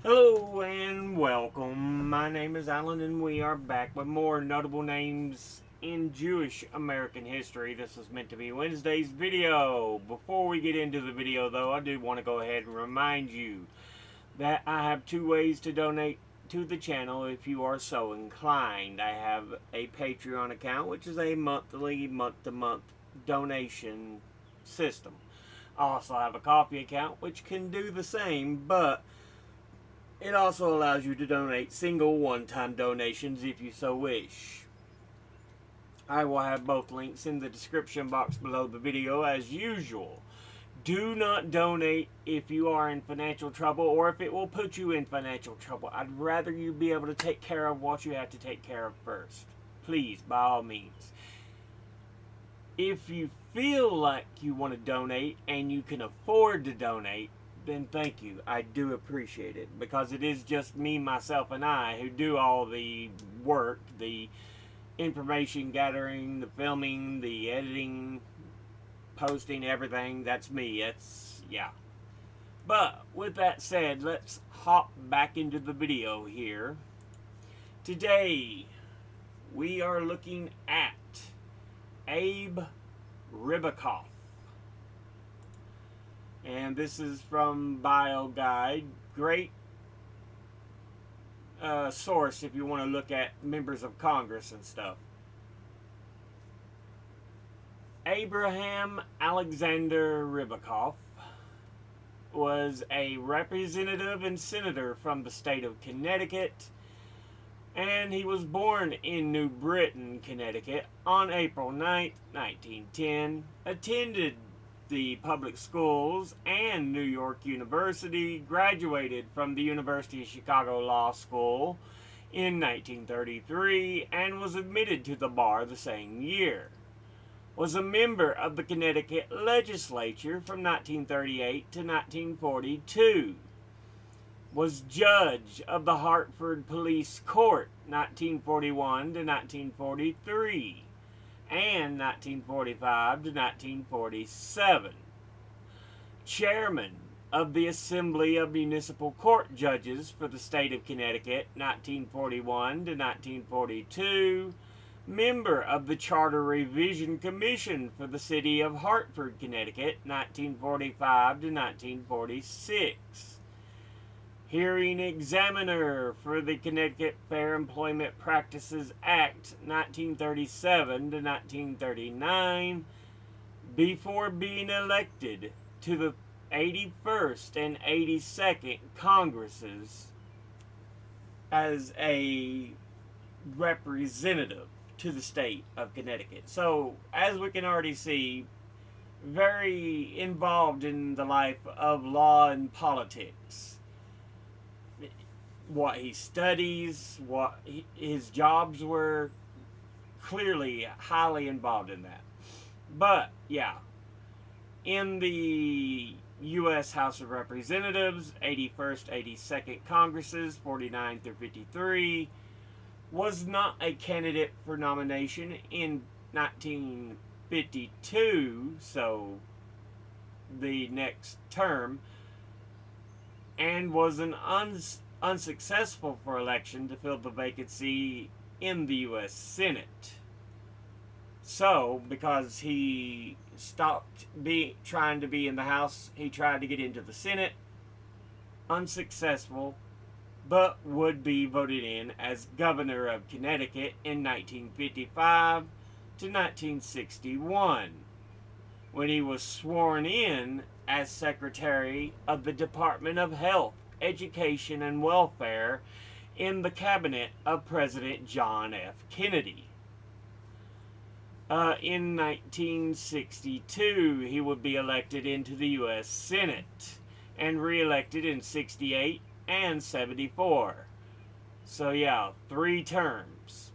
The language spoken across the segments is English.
Hello and welcome. My name is Alan and we are back with more notable names in Jewish American history. This is meant to be Wednesday's video. Before we get into the video though, I do want to go ahead and remind you that I have two ways to donate to the channel if you are so inclined. I have a Patreon account, which is a monthly, month-to-month donation system. I also have a Coffee account, which can do the same, but it also allows you to donate single one-time donations if you so wish. I will have both links in the description box below the video as usual. Do not donate if you are in financial trouble or if it will put you in financial trouble. I'd rather you be able to take care of what you have to take care of first. Please, by all means. If you feel like you want to donate and you can afford to donate, then thank you. I do appreciate it because it is just me, myself, and I who do all the work, the information gathering, the filming, the editing, posting, everything. That's me. Yeah. But with that said, let's hop back into the video here. Today, we are looking at Abe Ribicoff. And this is from Bio Guide. Great source if you want to look at members of Congress and stuff. Abraham Alexander Ribicoff was a representative and senator from the state of Connecticut, and he was born in New Britain, Connecticut on April 9th, 1910, attended the public schools and New York University, graduated from the University of Chicago Law School in 1933, and was admitted to the bar the same year. Was a member of the Connecticut legislature from 1938 to 1942. Was judge of the Hartford Police Court 1941 to 1943. And 1945 to 1947. Chairman of the Assembly of Municipal Court Judges for the state of Connecticut 1941 to 1942. Member of the Charter Revision Commission for the city of Hartford, Connecticut 1945 to 1946. Hearing examiner for the Connecticut Fair Employment Practices Act 1937 to 1939 before being elected to the 81st and 82nd Congresses as a representative to the state of Connecticut. So, as we can already see, very involved in the life of law and politics. What he studies, what his jobs were, clearly highly involved in that. But, yeah, in the U.S. House of Representatives, 81st, 82nd Congresses, 49 through 53, was not a candidate for nomination in 1952, so the next term, and was an unsuccessful for election to fill the vacancy in the U.S. Senate. So, because he stopped trying to be in the House, he tried to get into the Senate, unsuccessful, but would be voted in as governor of Connecticut in 1955 to 1961, when he was sworn in as Secretary of the Department of Health, Education, and Welfare in the cabinet of President John F. Kennedy. In 1962, he would be elected into the U.S. Senate and re-elected in 68 and 74. So yeah, 3 terms.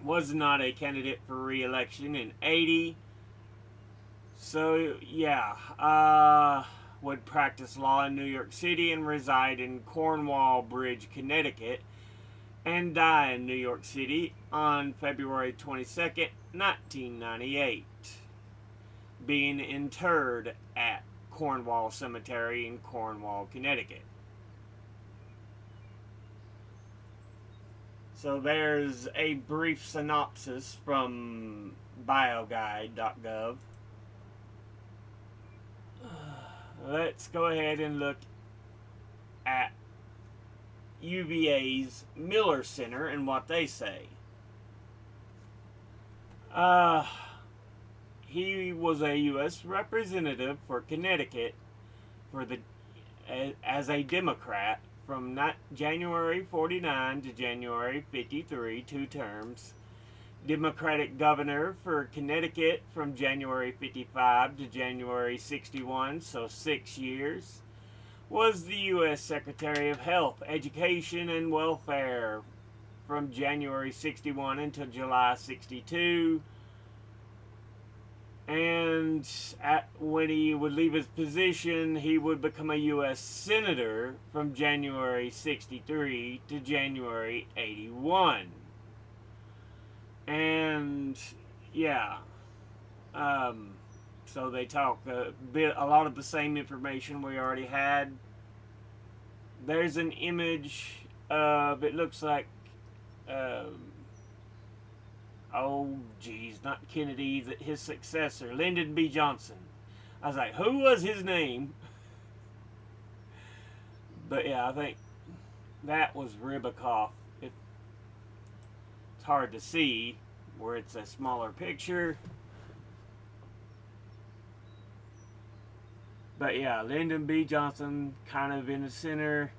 Was not a candidate for re-election in 80. So yeah, would practice law in New York City and reside in Cornwall Bridge, Connecticut, and die in New York City on February 22nd, 1998, being interred at Cornwall Cemetery in Cornwall, Connecticut. So there's a brief synopsis from bioguide.gov. Let's go ahead and look at UVA's Miller Center and what they say. He was a U.S. representative for Connecticut for the as a Democrat from January 49 to January 53, 2 terms. Democratic governor for Connecticut from January 55 to January 61, so 6 years. Was the U.S. Secretary of Health, Education, and Welfare from January 61 until July 62. And when he would leave his position, he would become a U.S. Senator from January 63 to January 81. And yeah, so they talk a lot of the same information we already had. There's an image of, it looks like, oh geez, not Kennedy, his successor, Lyndon B. Johnson. I was like, who was his name? But yeah, I think that was Ribicoff. It's hard to see where it's a smaller picture. But yeah, Lyndon B. Johnson kind of in the center,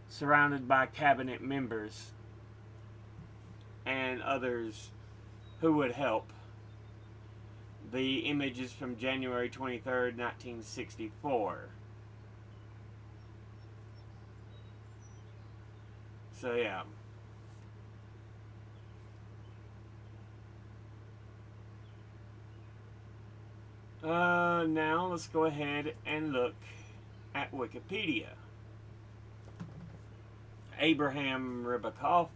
surrounded by cabinet members and others who would help. The image is from January 23rd, 1964. So yeah. Now let's go ahead and look at Wikipedia. Abraham Ribicoff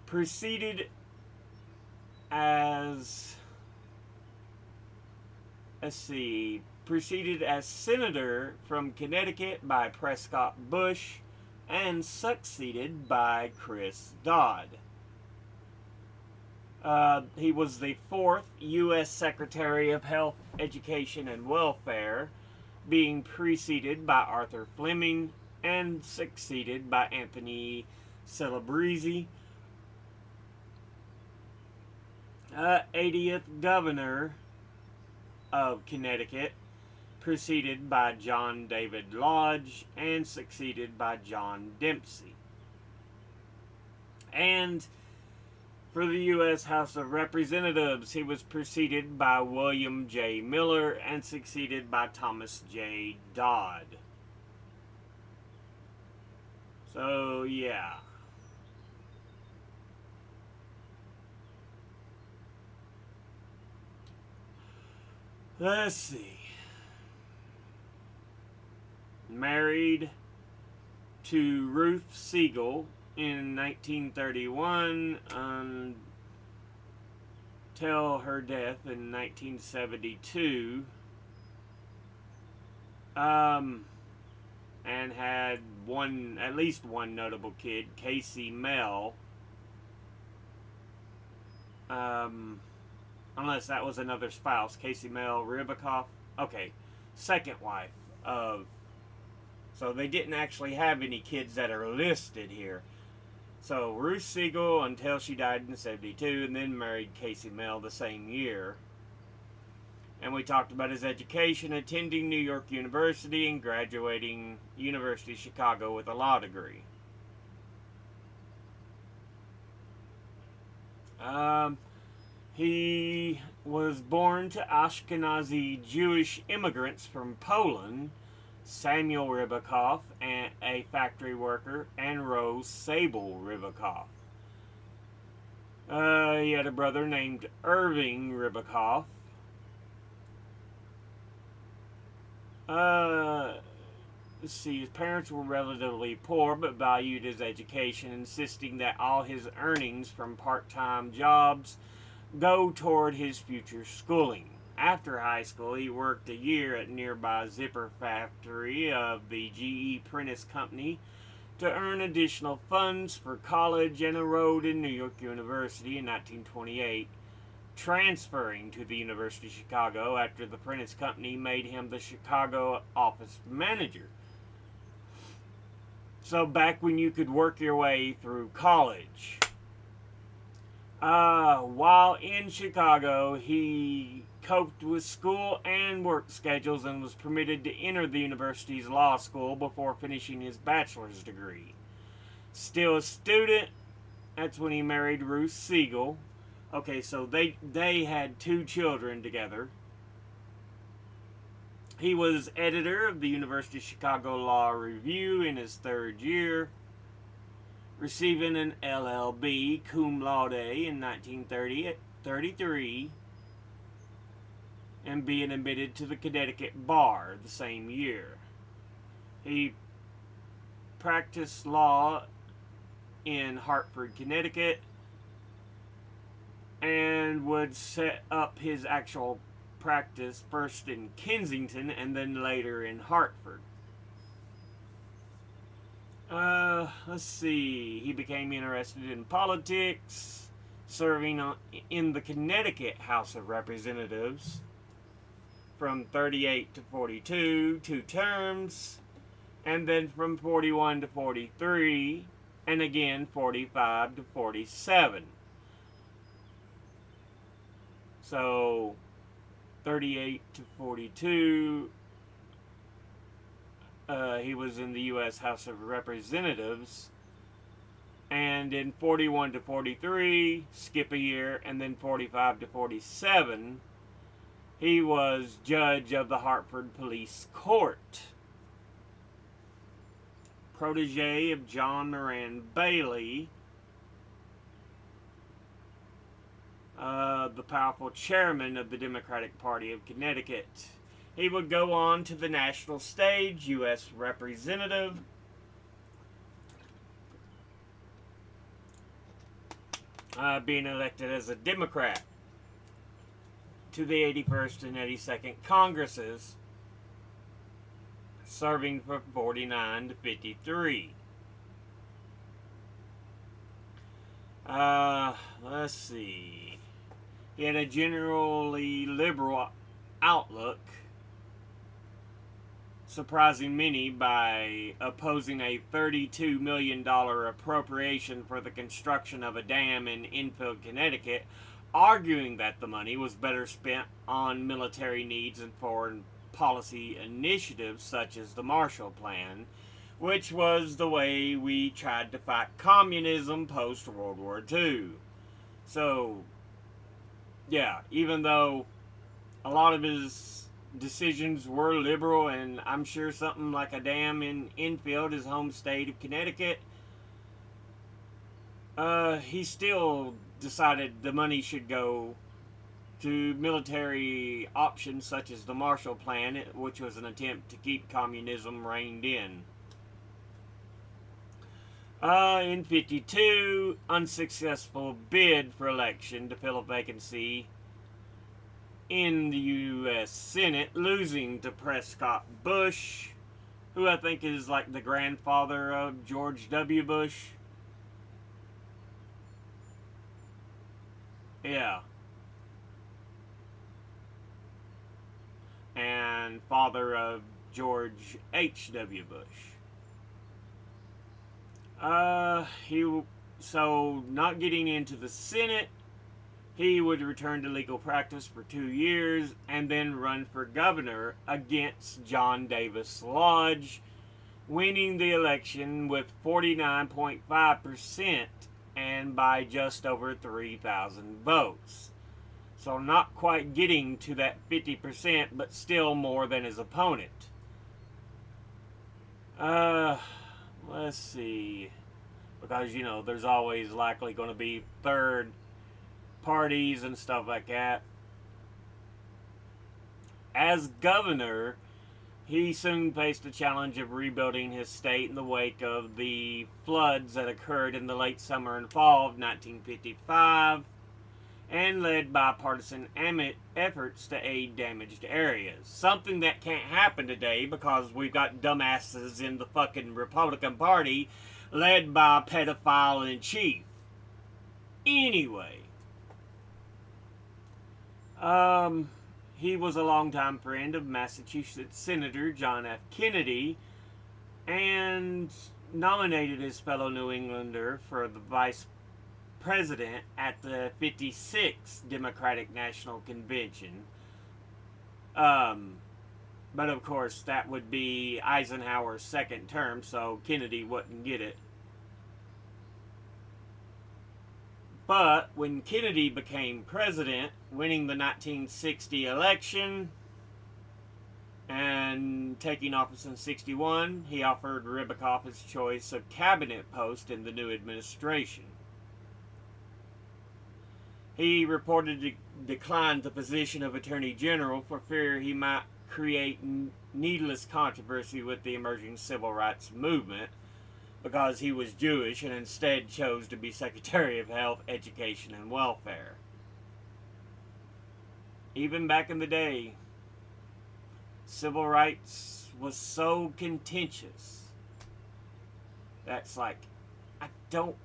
preceded as senator from Connecticut by Prescott Bush and succeeded by Chris Dodd. He was the 4th U.S. Secretary of Health, Education, and Welfare, being preceded by Arthur Fleming and succeeded by Anthony Calabrese. 80th Governor of Connecticut, preceded by John David Lodge and succeeded by John Dempsey. And for the U.S. House of Representatives, he was preceded by William J. Miller and succeeded by Thomas J. Dodd. So, yeah. Let's see. Married to Ruth Siegel in 1931 until her death in 1972, and had at least one notable kid, Casey Mell, unless that was another spouse, Casey Mell Ribicoff. Okay, second wife of. So they didn't actually have any kids that are listed here. So Ruth Siegel until she died in 72, and then married Casey Mell the same year. And we talked about his education, attending New York University and graduating University of Chicago with a law degree. He was born to Ashkenazi Jewish immigrants from Poland, Samuel Ribicoff, a factory worker, and Rose Sable Ribicoff. He had a brother named Irving Ribicoff. Let's see, his parents were relatively poor but valued his education, insisting that all his earnings from part-time jobs go toward his future schooling. After high school, he worked a year at nearby zipper factory of the GE Prentice Company to earn additional funds for college and enrolled in New York University in 1928, transferring to the University of Chicago after the Prentice Company made him the Chicago office manager. So back when you could work your way through college. While in Chicago, he coped with school and work schedules and was permitted to enter the university's law school before finishing his bachelor's degree. Still a student, that's when he married Ruth Siegel. Okay, so they had 2 children together. He was editor of the University of Chicago Law Review in his 3rd year, receiving an LL.B. cum laude in 1933, and being admitted to the Connecticut bar the same year. He practiced law in Hartford, Connecticut, and would set up his actual practice first in Kensington and then later in Hartford. Let's see. He became interested in politics, serving in the Connecticut House of Representatives from 38 to 42, 2 terms, and then from 41 to 43, and again 45 to 47. So 38 to 42, he was in the U.S. House of Representatives, and in 41 to 43, skip a year, and then 45 to 47, he was judge of the Hartford Police Court. Protege of John Moran Bailey, the powerful chairman of the Democratic Party of Connecticut. He would go on to the national stage, U.S. Representative, being elected as a Democrat to the 81st and 82nd Congresses, serving from 49 to 53. Let's see. He had a generally liberal outlook, surprising many by opposing a $32 million appropriation for the construction of a dam in Enfield, Connecticut, arguing that the money was better spent on military needs and foreign policy initiatives such as the Marshall Plan, which was the way we tried to fight communism post-World War II. So, yeah, even though a lot of his decisions were liberal, and I'm sure something like a dam in Enfield, his home state of Connecticut, he still decided the money should go to military options such as the Marshall Plan, which was an attempt to keep communism reined in. In 52, unsuccessful bid for election to fill a vacancy in the U.S. Senate, losing to Prescott Bush, who I think is like the grandfather of George W. Bush. Yeah. And father of George H.W. Bush. So not getting into the Senate, he would return to legal practice for 2 years and then run for governor against John Davis Lodge, winning the election with 49.5% and by just over 3,000 votes. So not quite getting to that 50%, but still more than his opponent. Let's see. Because, you know, there's always likely going to be third parties and stuff like that. As governor, he soon faced the challenge of rebuilding his state in the wake of the floods that occurred in the late summer and fall of 1955. and led bipartisan efforts to aid damaged areas. Something that can't happen today because we've got dumbasses in the fucking Republican Party led by a pedophile in chief. Anyway, he was a longtime friend of Massachusetts Senator John F. Kennedy and nominated his fellow New Englander for the vice president at the 56th Democratic National Convention. But of course, that would be Eisenhower's second term, so Kennedy wouldn't get it. But when Kennedy became president, winning the 1960 election and taking office in 61, he offered Ribicoff his choice of cabinet post in the new administration. He reportedly declined the position of Attorney General for fear he might create needless controversy with the emerging civil rights movement because he was Jewish, and instead chose to be Secretary of Health, Education, and Welfare. Even back in the day, civil rights was so contentious. That's like, I don't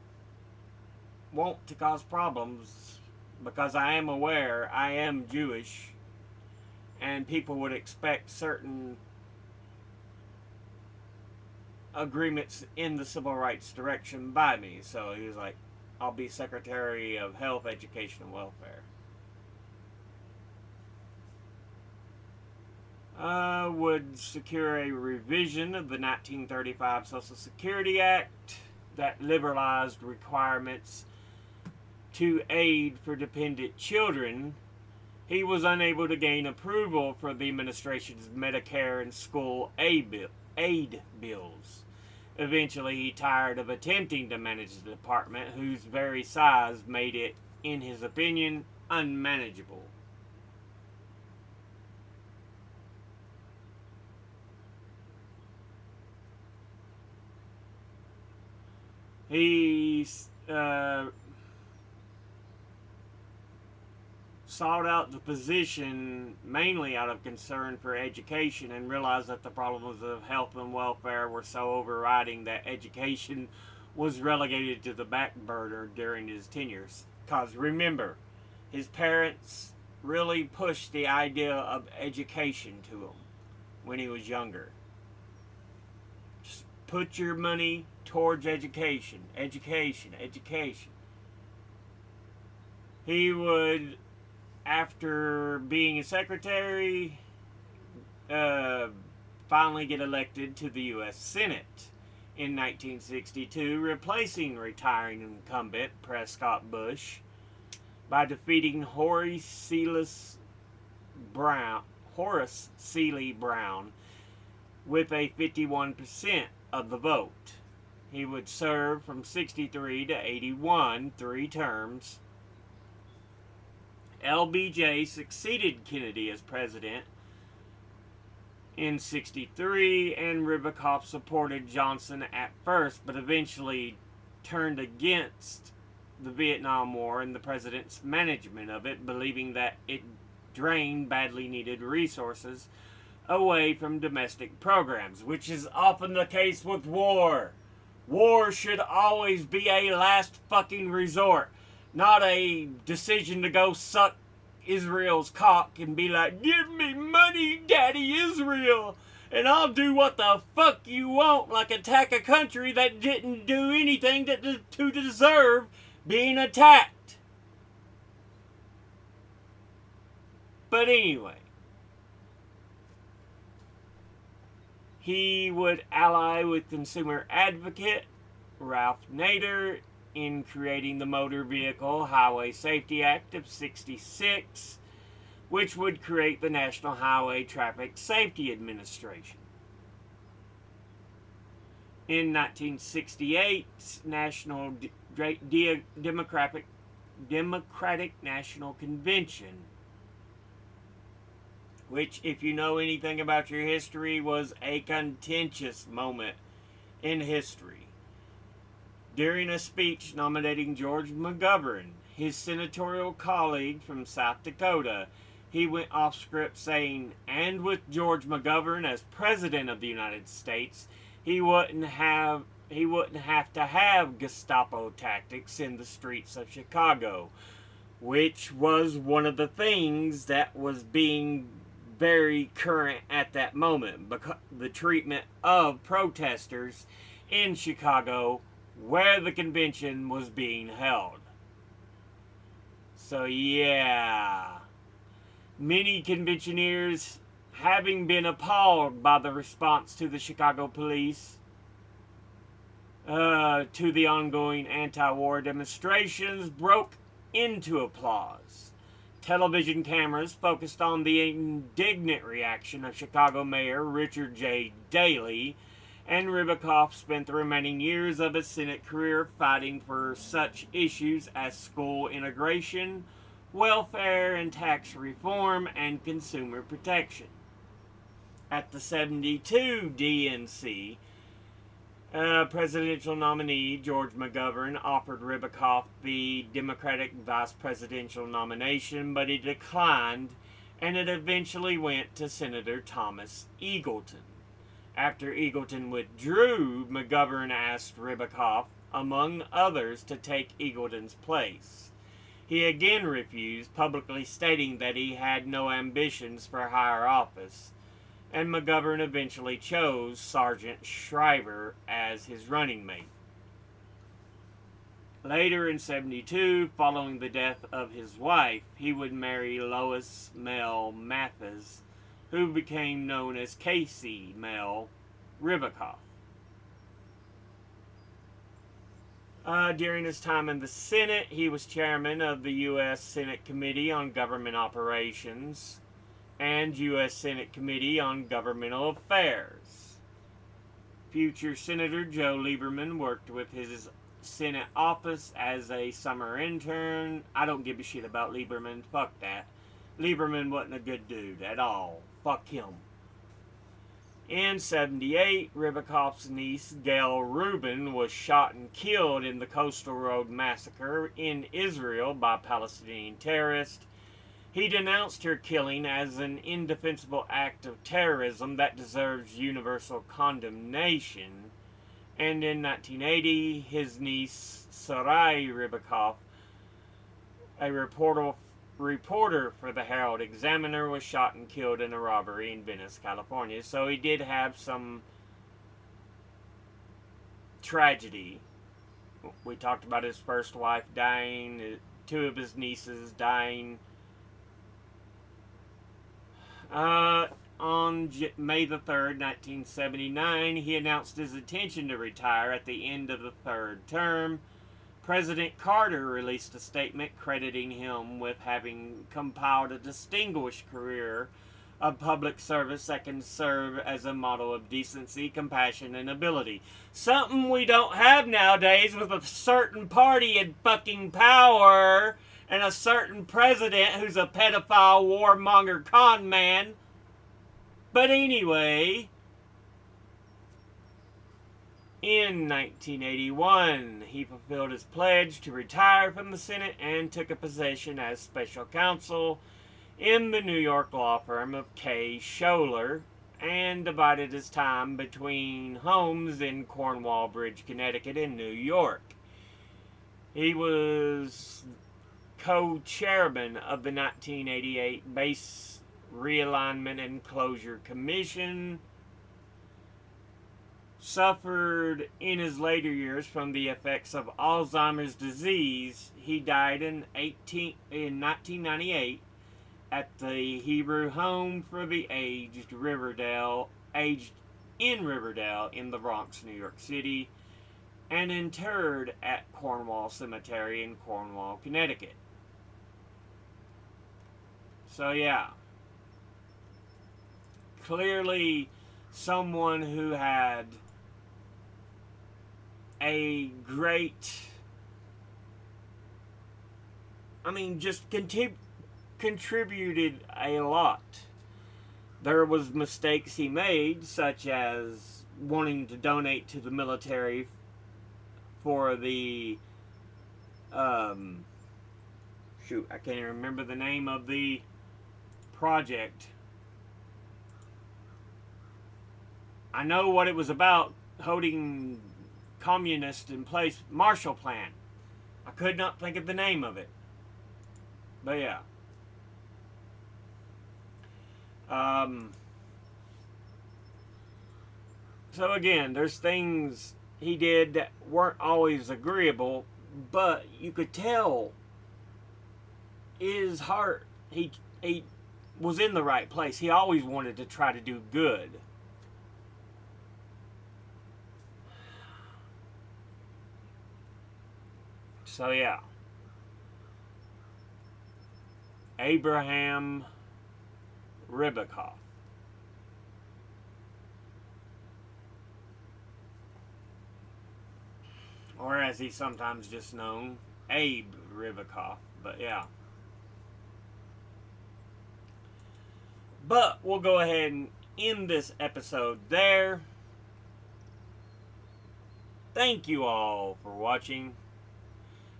want to cause problems because I am aware I am Jewish and people would expect certain agreements in the civil rights direction by me. So he was like, I'll be Secretary of Health, Education, and Welfare. Would secure a revision of the 1935 Social Security Act that liberalized requirements to aid for dependent children. He was unable to gain approval for the administration's Medicare and school aid bills. Eventually, he tired of attempting to manage the department, whose very size made it, in his opinion, unmanageable. He sought out the position mainly out of concern for education and realized that the problems of health and welfare were so overriding that education was relegated to the back burner during his tenure. Because remember, his parents really pushed the idea of education to him when he was younger. Just put your money towards education, education, education. He would, after being a secretary, finally get elected to the U.S. Senate in 1962, replacing retiring incumbent Prescott Bush by defeating Horace Seeley Brown with a 51% of the vote. He would serve from 63 to 81, 3 terms. LBJ succeeded Kennedy as president in 63, and Ribicoff supported Johnson at first, but eventually turned against the Vietnam War and the president's management of it, believing that it drained badly needed resources away from domestic programs, which is often the case with war. War should always be a last fucking resort, not a decision to go suck Israel's cock and be like, give me money, Daddy Israel, and I'll do what the fuck you want, like attack a country that didn't do anything to deserve being attacked. But anyway, he would ally with consumer advocate Ralph Nader in creating the Motor Vehicle Highway Safety Act of '66, which would create the National Highway Traffic Safety Administration. In 1968, National Democratic National Convention, which, if you know anything about your history, was a contentious moment in history. During a speech nominating George McGovern, his senatorial colleague from South Dakota. He went off script saying, and with George McGovern as President of the United States, he wouldn't have to have Gestapo tactics in the streets of Chicago, which was one of the things that was being very current at that moment, because the treatment of protesters in Chicago where the convention was being held. So yeah, many conventioneers, having been appalled by the response to the Chicago police to the ongoing anti-war demonstrations, broke into applause. Television cameras focused on the indignant reaction of Chicago Mayor Richard J. Daley, and Ribicoff spent the remaining years of his Senate career fighting for such issues as school integration, welfare and tax reform, and consumer protection. At the 72 DNC, presidential nominee George McGovern offered Ribicoff the Democratic vice presidential nomination, but he declined, and it eventually went to Senator Thomas Eagleton. After Eagleton withdrew, McGovern asked Ribicoff, among others, to take Eagleton's place. He again refused, publicly stating that he had no ambitions for higher office, and McGovern eventually chose Sergeant Shriver as his running mate. Later in 72, following the death of his wife, he would marry Lois Mel Mathis, who became known as Casey Mel Ribicoff. During his time in the Senate, he was chairman of the U.S. Senate Committee on Government Operations and U.S. Senate Committee on Governmental Affairs. Future Senator Joe Lieberman worked with his Senate office as a summer intern. I don't give a shit about Lieberman. Fuck that. Lieberman wasn't a good dude at all. Fuck him. In 78, Ribicoff's niece, Gail Rubin, was shot and killed in the Coastal Road Massacre in Israel by Palestinian terrorists. He denounced her killing as an indefensible act of terrorism that deserves universal condemnation. And in 1980, his niece, Sarai Ribicoff, a reporter for the Herald Examiner, was shot and killed in a robbery in Venice, California. So he did have some tragedy. We talked about his first wife dying, two of his nieces dying. On May the 3rd, 1979, he announced his intention to retire at the end of the third term. President Carter released a statement crediting him with having compiled a distinguished career of public service that can serve as a model of decency, compassion, and ability. Something we don't have nowadays with a certain party in fucking power and a certain president who's a pedophile, warmonger, con man. But anyway, in 1981, he fulfilled his pledge to retire from the Senate and took a position as special counsel in the New York law firm of K. Scholer, and divided his time between homes in Cornwall Bridge, Connecticut, and New York. He was co-chairman of the 1988 Base Realignment and Closure Commission. Suffered in his later years from the effects of Alzheimer's disease. He died in 1998 at the Hebrew Home for the Aged in Riverdale in the Bronx, New York City, and interred at Cornwall Cemetery in Cornwall, Connecticut. So yeah, clearly someone who had a great, just contributed a lot. There was mistakes he made, such as wanting to donate to the military for the shoot, I can't even remember the name of the project. I know what it was about, holding communists in place, Marshall Plan. I could not think of the name of it. But yeah. So again, there's things he did that weren't always agreeable, but you could tell his heart, he was in the right place. He always wanted to try to do good. So yeah. Abraham Ribicoff. Or as he's sometimes just known, Abe Ribicoff. But yeah. But we'll go ahead and end this episode there. Thank you all for watching.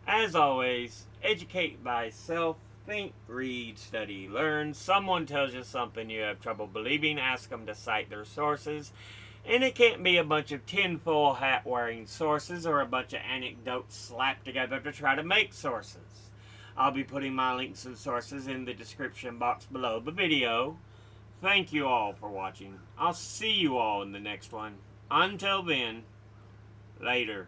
As always, educate thyself. Think, read, study, learn. Someone tells you something you have trouble believing, ask them to cite their sources. And it can't be a bunch of tinfoil hat wearing sources or a bunch of anecdotes slapped together to try to make sources. I'll be putting my links and sources in the description box below the video. Thank you all for watching. I'll see you all in the next one. Until then, later.